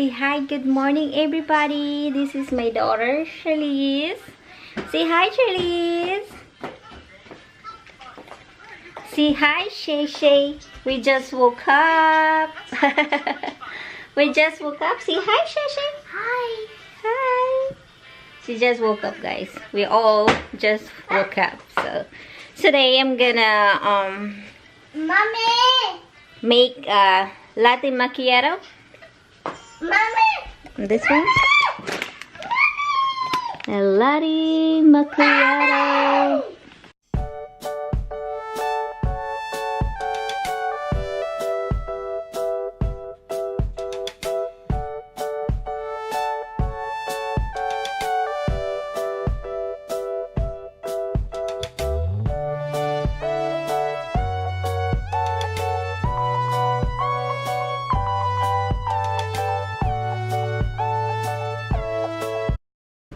Say hi, good morning everybody. This is my daughter, Charlize. Say hi, Charlize. Say hi, Shay Shay. We just woke up. We just woke up. Say hi, Shay Shay. Hi. Hi. She just woke up, guys. We all just woke up. So today I'm gonna Mommy! make a latte macchiato. Mommy! This one. A latte macchiato.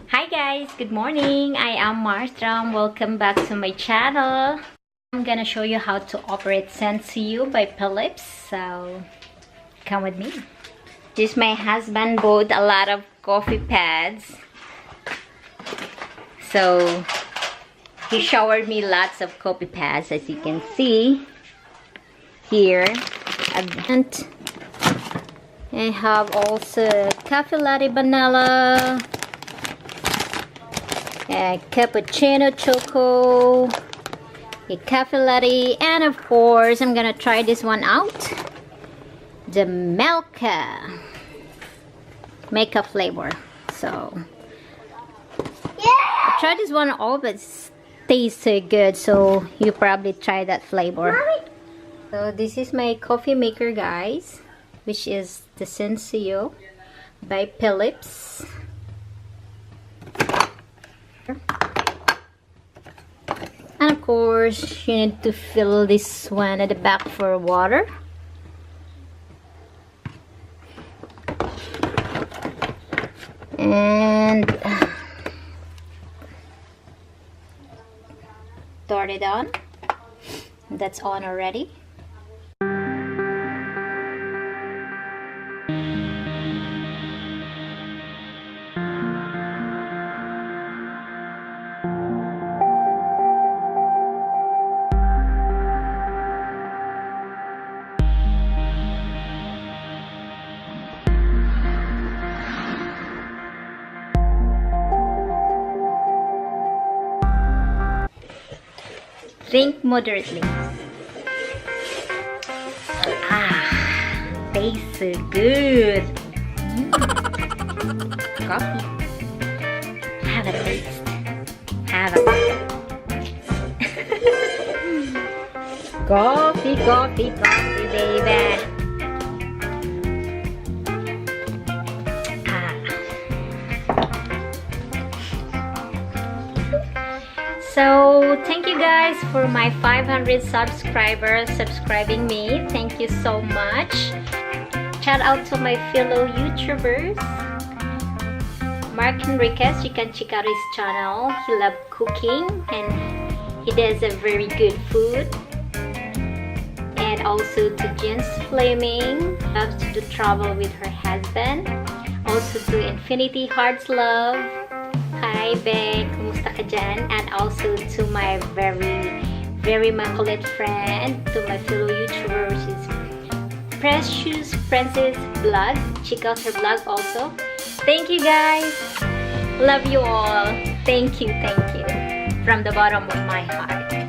Hi guys, good morning. I am MARZ DRUM. Welcome back to my channel. I'm gonna show you how to operate Senseo by Philips. So come with me. This my husband bought a lot of coffee pads. So he showered me lots of coffee pads, as you can see here. I have also cafe latte vanilla, a cappuccino choco, a cafe latte, and of course I'm gonna try this one out, the Maca flavor. So I tried this one all, but it tastes so good, so you probably try that flavor. Mommy. So this is my coffee maker, guys, which is the Senseo by Philips. And of course you need to fill this one at the back for water. And turn it on. That's on already. Drink moderately. Tastes so good. Coffee. Have a taste. Have a coffee, coffee, coffee, baby. So thank you guys for my 500 subscribers subscribing me. Thank you so much. Shout out to my fellow YouTubers. Mark Enriquez, you can check out his channel. He loves cooking and he does a very good food. And also to Jen's Flaming, loves to do travel with her husband. Also to Infinity Hearts Love. Hi Beck, kumusta ka dyan? And also to my very immaculate friend, to my fellow YouTuber, which is Precious Princess Vlog. Check out her vlog also. Thank you guys. Love you all. Thank you from the bottom of my heart.